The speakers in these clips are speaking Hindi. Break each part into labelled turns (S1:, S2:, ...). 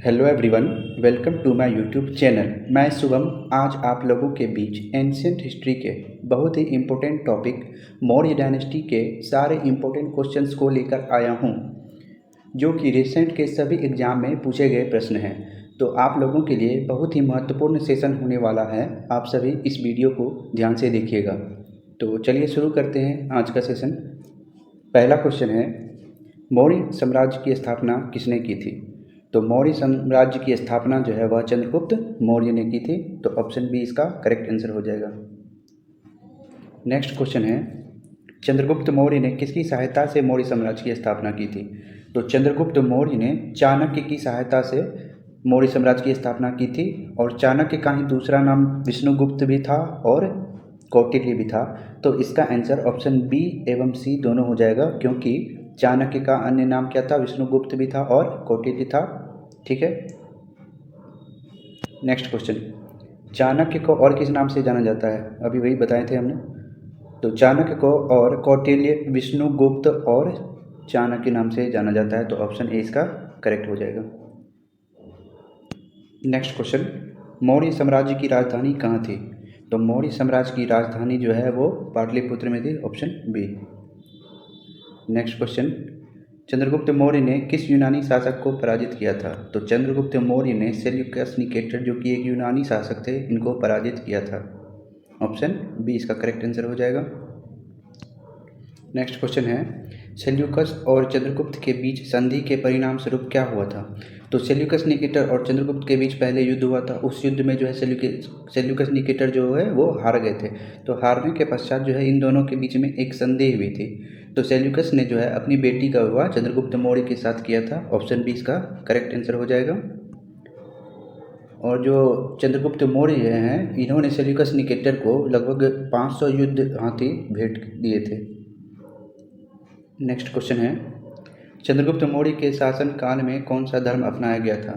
S1: Hello everyone, welcome to my YouTube channel. मैं शुभम आज आप लोगों के बीच एंशियंट हिस्ट्री के बहुत ही इम्पोर्टेंट टॉपिक मौर्य डायनेस्टी के सारे इम्पोर्टेंट क्वेश्चंस को लेकर आया हूं, जो कि रिसेंट के सभी एग्ज़ाम में पूछे गए प्रश्न हैं। तो आप लोगों के लिए बहुत ही महत्वपूर्ण सेशन होने वाला है। आप सभी इस वीडियो को ध्यान से देखिएगा। तो चलिए शुरू करते हैं आज का सेशन। पहला क्वेश्चन है, मौर्य साम्राज्य की स्थापना किसने की थी? तो मौर्य साम्राज्य की स्थापना जो है वह चंद्रगुप्त मौर्य ने की थी। तो ऑप्शन बी इसका करेक्ट आंसर हो जाएगा। नेक्स्ट क्वेश्चन है, चंद्रगुप्त मौर्य ने किसकी सहायता से मौर्य साम्राज्य की स्थापना की थी? तो चंद्रगुप्त मौर्य ने चाणक्य की सहायता से मौर्य साम्राज्य की स्थापना की थी। और चाणक्य का ही दूसरा नाम विष्णुगुप्त भी था और कौटिल्य भी था। तो इसका आंसर ऑप्शन बी एवं सी दोनों हो जाएगा, क्योंकि चाणक्य का अन्य नाम क्या था? विष्णुगुप्त भी था और कौटिल्य था। ठीक है। नेक्स्ट क्वेश्चन, चाणक्य को और किस नाम से जाना जाता है? अभी वही बताए थे हमने। तो चाणक्य को और कौटिल्य, विष्णुगुप्त और चाणक्य नाम से जाना जाता है। तो ऑप्शन ए इसका करेक्ट हो जाएगा। नेक्स्ट क्वेश्चन, मौर्य साम्राज्य की राजधानी कहाँ थी? तो मौर्य साम्राज्य की राजधानी जो है वो पाटलिपुत्र में थी। Option B. Next question, Chandragupta Maurya ने किस यूनानी शासक को पराजित किया था? तो चंद्रगुप्त मौर्य ने सेल्यूकस निकेटर, जो कि एक यूनानी शासक थे, इनको पराजित किया था। ऑप्शन बी इसका करेक्ट आंसर हो जाएगा। नेक्स्ट क्वेश्चन है, सेल्यूकस और चंद्रगुप्त के बीच संधि के परिणाम स्वरूप क्या हुआ था? तो सेल्यूकस निकेटर और चंद्रगुप्त के बीच पहले युद्ध हुआ था। उस युद्ध में जो है सेल्यूकस निकेटर जो है वो हार गए थे। तो हारने के पश्चात जो है इन दोनों के बीच में एक संधि हुई थी। तो सेल्यूकस ने जो है अपनी बेटी का विवाह चंद्रगुप्त मौर्य के साथ किया था। ऑप्शन बी इसका करेक्ट आंसर हो जाएगा। और जो चंद्रगुप्त मौर्य हैं, इन्होंने सेल्यूकस निकेटर को लगभग 500 युद्ध हाथी भेंट दिए थे। नेक्स्ट क्वेश्चन है, चंद्रगुप्त मौर्य के शासन काल में कौन सा धर्म अपनाया गया था?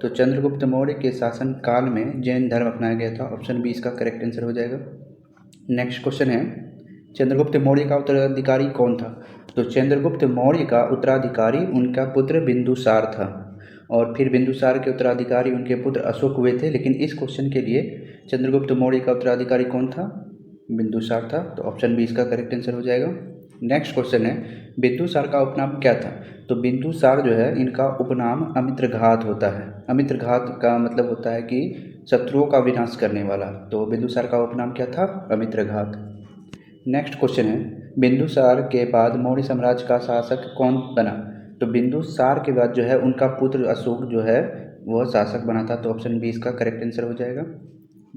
S1: तो चंद्रगुप्त मौर्य के शासन काल में जैन धर्म अपनाया गया था। ऑप्शन बी इसका करेक्ट आंसर हो जाएगा। नेक्स्ट क्वेश्चन है, चंद्रगुप्त मौर्य का उत्तराधिकारी कौन था? तो चंद्रगुप्त मौर्य का उत्तराधिकारी उनका पुत्र बिंदुसार था। और फिर बिंदुसार के उत्तराधिकारी उनके पुत्र अशोक हुए थे। लेकिन इस क्वेश्चन के लिए चंद्रगुप्त मौर्य का उत्तराधिकारी कौन था? बिंदुसार था। तो ऑप्शन बी इसका करेक्ट आंसर हो जाएगा। नेक्स्ट क्वेश्चन है, बिंदुसार का उपनाम क्या था? तो बिंदुसार जो है इनका उपनाम अमित्रघात होता है। अमित्रघात का मतलब होता है कि शत्रुओं का विनाश करने वाला। तो बिंदुसार का उपनाम क्या था? अमित्रघात। नेक्स्ट क्वेश्चन है, बिंदुसार के बाद मौर्य साम्राज्य का शासक कौन बना? तो बिंदुसार के बाद जो है उनका पुत्र अशोक जो है वह शासक बना था। तो ऑप्शन बी इसका करेक्ट आंसर हो जाएगा।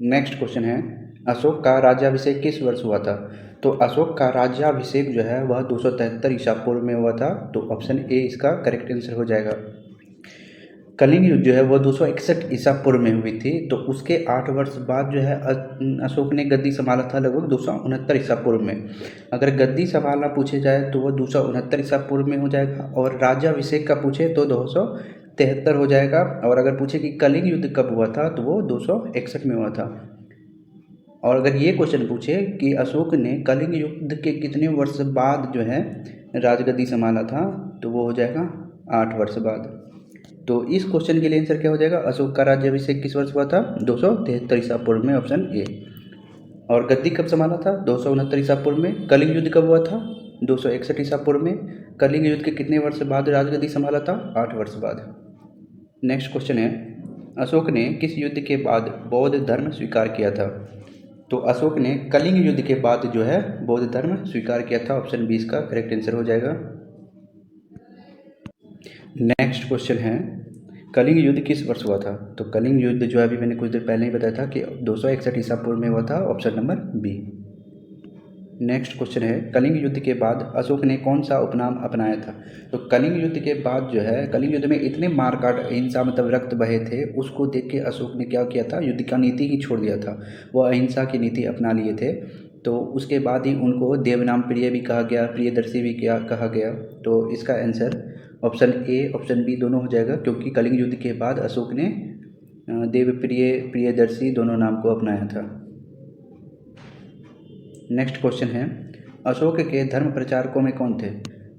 S1: नेक्स्ट क्वेश्चन है, अशोक का राज्याभिषेक किस वर्ष हुआ था? तो अशोक का राज्याभिषेक जो है वह 273 ईसा पूर्व में हुआ था। तो ऑप्शन ए इसका करेक्ट आंसर हो जाएगा। कलिंग युद्ध जो है वह 261 ईसा पूर्व में हुई थी। तो उसके 8 वर्ष बाद जो है अशोक ने गद्दी संभाला था, लगभग 269 ईसा पूर्व में। अगर गद्दी संभालना पूछे जाए तो वह 269 ईसा पूर्व में हो जाएगा। और राज्याभिषेक का पूछे तो 273 हो जाएगा। और अगर पूछे कि कलिंग युद्ध कब हुआ था तो वो 261 में हुआ था। और अगर ये क्वेश्चन पूछे कि अशोक ने कलिंग युद्ध के कितने वर्ष बाद जो है राजगद्दी संभाला था, तो वो हो जाएगा 8 वर्ष बाद। तो इस क्वेश्चन के लिए आंसर क्या हो जाएगा? अशोक का राज्याभिषेक किस वर्ष हुआ था? 273 ईसा पूर्व में। Option A. और गद्दी कब संभाला था? 269 ईसा पूर्व में। कलिंग युद्ध कब हुआ था? 261 ईसा पूर्व में। कलिंग युद्ध के कितने वर्ष बाद राजगद्दी संभाला था? 8 वर्ष बाद। नेक्स्ट क्वेश्चन है, अशोक ने किस युद्ध के बाद बौद्ध धर्म स्वीकार किया था? तो अशोक ने कलिंग युद्ध के बाद जो है बौद्ध धर्म स्वीकार किया था। ऑप्शन बी इसका करेक्ट आंसर हो जाएगा। नेक्स्ट क्वेश्चन है, कलिंग युद्ध किस वर्ष हुआ था? तो कलिंग युद्ध जो अभी मैंने कुछ देर पहले ही बताया था कि 261 ईसा पूर्व में हुआ था। Option number B. Next question है, कलिंग युद्ध के बाद अशोक ने कौन सा उपनाम अपनाया था? तो कलिंग युद्ध के बाद जो है कलिंग युद्ध में इतने मारकाट अहिंसा मतलब रक्त बहे थे, उसको देख के अशोक ने क्या किया था? युद्ध का नीति ही छोड़ दिया था। वो अहिंसा की नीति अपना लिए थे। तो उसके बाद ही उनको देवनाम प्रिय भी कहा गया, प्रियदर्शी भी क्या कहा गया। तो इसका answer option A option B दोनों हो जाएगा, क्योंकि कलिंग युद्ध के बाद अशोक ने देवप्रिय, प्रियदर्शी दोनों नाम को अपनाया था। नेक्स्ट क्वेश्चन है, अशोक के धर्म प्रचारकों में कौन थे?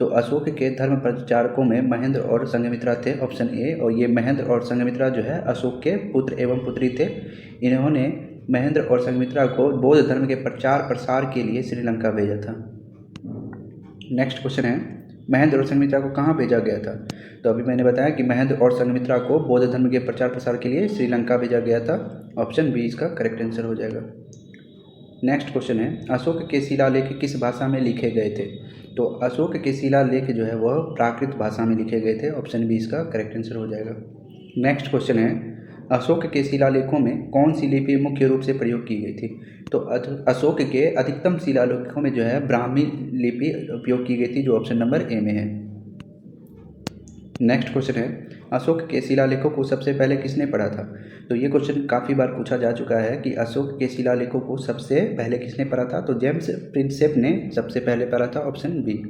S1: तो अशोक के धर्म प्रचारकों में महेंद्र और संघमित्रा थे, ऑप्शन ए। और ये महेंद्र और संघमित्रा जो है अशोक के पुत्र एवं पुत्री थे। इन्होंने महेंद्र और संघमित्रा को बौद्ध धर्म के प्रचार प्रसार के लिए श्रीलंका भेजा था। नेक्स्ट क्वेश्चन है, महेंद्र और संघमित्रा को कहाँ भेजा गया था? तो अभी मैंने बताया कि महेंद्र और संघमित्रा को बौद्ध धर्म के प्रचार प्रसार के लिए श्रीलंका भेजा गया था। ऑप्शन बी इसका करेक्ट आंसर हो जाएगा। नेक्स्ट क्वेश्चन है, अशोक के शिलालेख किस भाषा में लिखे गए थे? तो अशोक के शिलालेख जो है वह प्राकृत भाषा में लिखे गए थे। ऑप्शन बी इसका करेक्ट आंसर हो जाएगा। नेक्स्ट क्वेश्चन है, अशोक के शिलालेखों में कौन सी लिपि मुख्य रूप से प्रयोग की गई थी? तो अशोक के अधिकतम शिलालेखों में जो है ब्राह्मी लिपि उपयोग की गई थी, जो ऑप्शन नंबर ए में है। नेक्स्ट क्वेश्चन है, अशोक के शिलालेखों को सबसे पहले किसने पढ़ा था? तो ये क्वेश्चन काफ़ी बार पूछा जा चुका है कि अशोक के शिलालेखों को सबसे पहले किसने पढ़ा था? तो जेम्स प्रिंसेप ने सबसे पहले पढ़ा था। Option B.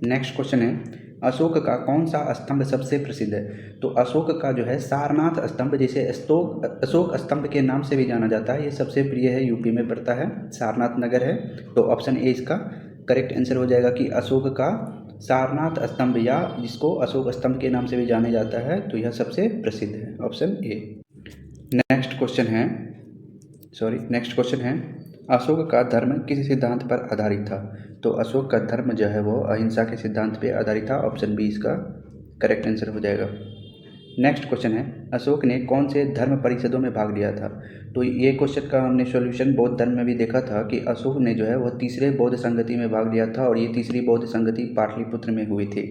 S1: नेक्स्ट क्वेश्चन है, अशोक का कौन सा स्तंभ सबसे प्रसिद्ध है? तो अशोक का जो है सारनाथ स्तंभ, जिसे अशोक स्तंभ के नाम से भी जाना जाता है, ये सबसे प्रिय है, यूपी में पड़ता है, सारनाथ नगर है। तो ऑप्शन ए इसका करेक्ट आंसर हो जाएगा कि अशोक का सारनाथ स्तंभ, या जिसको अशोक स्तंभ के नाम से भी जाना जाता है, तो यह सबसे प्रसिद्ध है। Option A. नेक्स्ट क्वेश्चन है, अशोक का धर्म किस सिद्धांत पर आधारित था? तो अशोक का धर्म जो है वो अहिंसा के सिद्धांत पर आधारित था। ऑप्शन बी इसका करेक्ट आंसर हो जाएगा। नेक्स्ट क्वेश्चन है, अशोक ने कौन से धर्म परिषदों में भाग लिया था? तो ये क्वेश्चन का हमने सॉल्यूशन बौद्ध धर्म में भी देखा था कि अशोक ने जो है वह तीसरे बौद्ध संगति में भाग लिया था, और ये तीसरी बौद्ध संगति पाटलिपुत्र में हुई थी।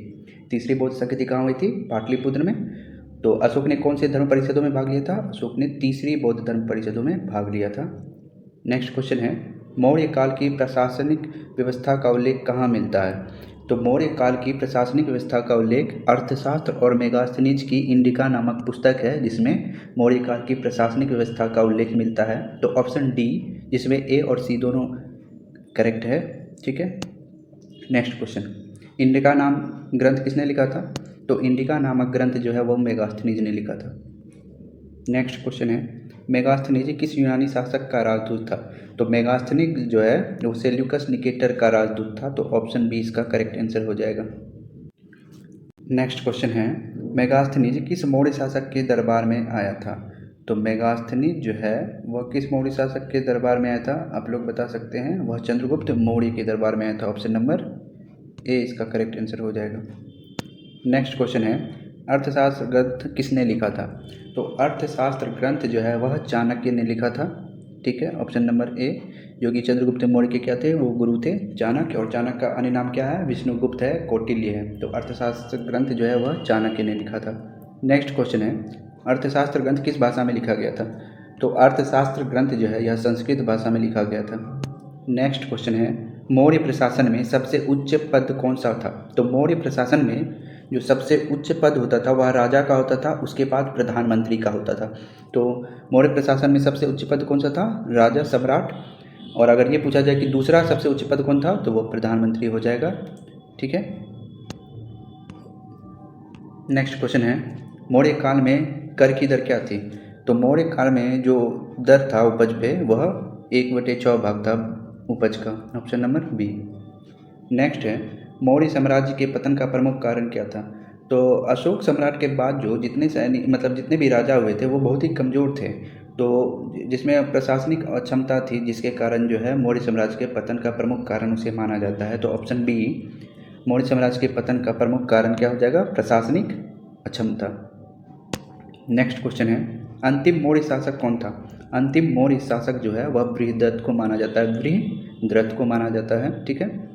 S1: तीसरी बौद्ध संगति कहाँ हुई थी? पाटलिपुत्र में। तो अशोक ने कौन से धर्म परिषदों में भाग लिया था? अशोक ने तीसरी बौद्ध धर्म परिषदों में भाग लिया था। नेक्स्ट क्वेश्चन है, मौर्य काल की प्रशासनिक व्यवस्था का उल्लेख कहाँ मिलता है? तो मौर्य काल की प्रशासनिक व्यवस्था का उल्लेख अर्थशास्त्र और मेगास्थनीज की इंडिका नामक पुस्तक है, जिसमें मौर्य काल की प्रशासनिक व्यवस्था का उल्लेख मिलता है। तो ऑप्शन डी, जिसमें ए और सी दोनों करेक्ट है। ठीक है। नेक्स्ट क्वेश्चन, इंडिका नाम ग्रंथ किसने लिखा था? तो इंडिका नामक ग्रंथ जो है वो मेगास्थनीज ने लिखा था। नेक्स्ट क्वेश्चन है, मेगास्थनीज किस यूनानी शासक का राजदूत था? तो मेगास्थनीज जो है वो सेल्यूकस निकेटर का राजदूत था। तो ऑप्शन बी इसका करेक्ट आंसर हो जाएगा। नेक्स्ट क्वेश्चन है, मेगास्थनीज किस मौर्य शासक के दरबार में आया था? तो मेगास्थनीज जो है वह किस मौर्य शासक के दरबार में आया था? आप लोग बता सकते हैं, वह चंद्रगुप्त मौर्य के दरबार में आया था। ऑप्शन नंबर ए इसका करेक्ट आंसर हो जाएगा। नेक्स्ट क्वेश्चन है, अर्थशास्त्र ग्रंथ किसने लिखा था? तो अर्थशास्त्र ग्रंथ जो है वह चाणक्य ने लिखा था। ठीक है। ऑप्शन नंबर ए, जो कि चंद्रगुप्त मौर्य के क्या थे? वो गुरु थे, चाणक्य। और चाणक्य का अन्य नाम क्या है? विष्णुगुप्त है, कौटिल्य है। तो अर्थशास्त्र ग्रंथ जो है वह चाणक्य ने लिखा था। नेक्स्ट क्वेश्चन है, अर्थशास्त्र ग्रंथ किस भाषा में लिखा गया था? तो अर्थशास्त्र ग्रंथ जो है यह संस्कृत भाषा में लिखा गया था। नेक्स्ट क्वेश्चन है, मौर्य प्रशासन में सबसे उच्च पद कौन सा था? तो मौर्य प्रशासन में जो सबसे उच्च पद होता था वह राजा का होता था, उसके बाद प्रधानमंत्री का होता था। तो मौर्य प्रशासन में सबसे उच्च पद कौन सा था? राजा, सम्राट। और अगर ये पूछा जाए कि दूसरा सबसे उच्च पद कौन था, तो वो प्रधानमंत्री हो जाएगा। ठीक है। नेक्स्ट क्वेश्चन है, मौर्य काल में कर की दर क्या थी? तो मौर्य काल में जो दर था उपज पे वह 1/6 भाग था उपज का। Option number B. नेक्स्ट है, मौर्य साम्राज्य के पतन का प्रमुख कारण क्या था? तो अशोक सम्राट के बाद जो जितने भी राजा हुए थे वो बहुत ही कमज़ोर थे, तो जिसमें प्रशासनिक अक्षमता थी, जिसके कारण जो है मौर्य साम्राज्य के पतन का प्रमुख कारण उसे माना जाता है। तो ऑप्शन बी, मौर्य साम्राज्य के पतन का प्रमुख कारण क्या हो जाएगा? प्रशासनिक अक्षमता। नेक्स्ट क्वेश्चन है, अंतिम मौर्य शासक कौन था? अंतिम मौर्य शासक जो है वह बृहद्रथ को माना जाता है, बृहद्रथ को माना जाता है। ठीक है।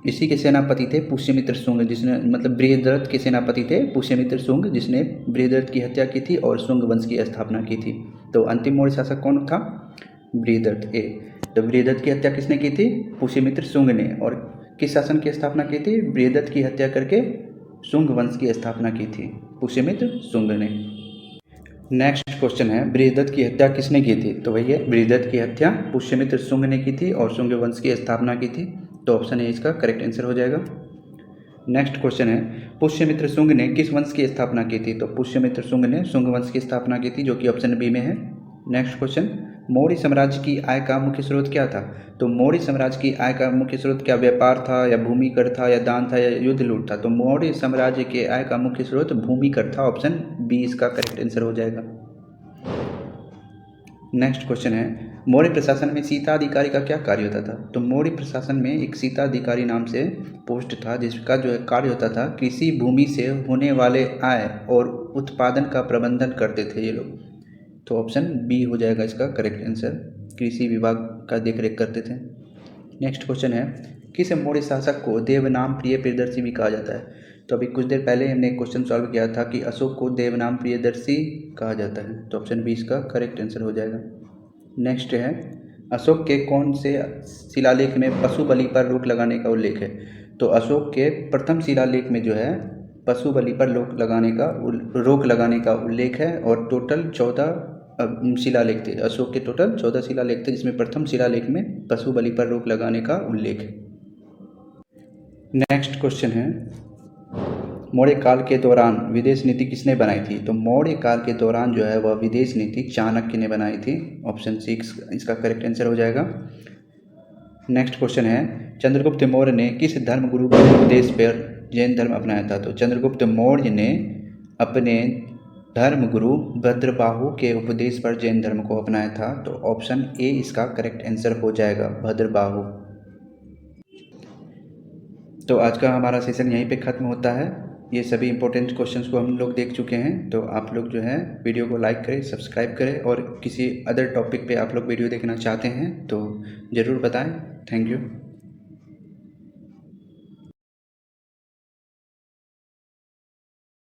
S1: इसी के सेनापति थे पुष्यमित्र शुंग, जिसने बृहद्रथ के सेनापति थे पुष्यमित्र शुंग, जिसने बृहद्रथ की हत्या की थी और शुंग वंश की स्थापना की थी। तो अंतिम मौर्य शासक कौन था? बृहद्रथ। ए। तो बृहद्रथ की हत्या किसने की थी? पुष्यमित्र शुंग ने। और किस शासन की स्थापना की थी? बृहद्रथ की हत्या करके शुंग वंश की स्थापना की थी पुष्यमित्र शुंग ने। नेक्स्ट क्वेश्चन है, बृहद्रथ की हत्या किसने की थी? तो भैया बृहद्रथ की हत्या पुष्यमित्र शुंग ने की थी और शुंग वंश की स्थापना की थी। तो ऑप्शन ए इसका करेक्ट आंसर हो जाएगा। नेक्स्ट क्वेश्चन है, पुष्यमित्र शुंग ने किस वंश की स्थापना की थी? तो पुष्यमित्र शुंग ने शुंग वंश की स्थापना की थी, जो कि ऑप्शन बी में है। नेक्स्ट क्वेश्चन, मौर्य साम्राज्य की आय का मुख्य स्रोत क्या था? तो मौर्य साम्राज्य की आय का मुख्य स्रोत क्या व्यापार था, या भूमि कर था, या दान था, या युद्ध लूट था? तो मौर्य साम्राज्य के आय का मुख्य स्रोत भूमि कर था। ऑप्शन बी इसका करेक्ट आंसर हो जाएगा। नेक्स्ट क्वेश्चन है, मौर्य प्रशासन में सीताधिकारी का क्या कार्य होता था? तो मौर्य प्रशासन में एक सीताधिकारी नाम से पोस्ट था, जिसका जो है कार्य होता था कृषि भूमि से होने वाले आय और उत्पादन का प्रबंधन करते थे ये लोग। तो ऑप्शन बी हो जाएगा इसका करेक्ट आंसर, कृषि विभाग का देखरेख करते थे। नेक्स्ट क्वेश्चन है, किस मौर्य शासक को देवनाम प्रिय प्रियदर्शी भी कहा जाता है? तो अभी कुछ देर पहले हमने एक क्वेश्चन सॉल्व किया था कि अशोक को देवनाम प्रियदर्शी कहा जाता है। तो ऑप्शन बी इसका करेक्ट आंसर हो जाएगा। नेक्स्ट है, अशोक के कौन से शिलालेख में पशु बलि पर रोक लगाने का उल्लेख है? तो अशोक के प्रथम शिलालेख में जो है पशु बलि पर रोक लगाने का उल्लेख है, और टोटल 14 शिलालेख थे। अशोक के टोटल 14 शिलालेख थे, जिसमें प्रथम शिलालेख में पशु बलि पर रोक लगाने का उल्लेख है। नेक्स्ट क्वेश्चन है, मौर्य काल के दौरान विदेश नीति किसने बनाई थी? तो मौर्य काल के दौरान जो है वह विदेश नीति चाणक्य ने बनाई थी। ऑप्शन सी इसका करेक्ट आंसर हो जाएगा। नेक्स्ट क्वेश्चन है, चंद्रगुप्त मौर्य ने किस धर्मगुरु के उपदेश पर जैन धर्म अपनाया था? तो चंद्रगुप्त मौर्य ने अपने धर्मगुरु भद्रबाहु के उपदेश पर जैन धर्म को अपनाया था। तो ऑप्शन ए इसका करेक्ट आंसर हो जाएगा, भद्रबाहु। तो आज का हमारा सेशन यहीं पे ख़त्म होता है। ये सभी इंपॉर्टेंट क्वेश्चंस को हम लोग देख चुके हैं। तो आप लोग जो है वीडियो को लाइक करें, सब्सक्राइब करें, और किसी अदर टॉपिक पे आप लोग वीडियो देखना चाहते हैं तो ज़रूर बताएं। Thank you.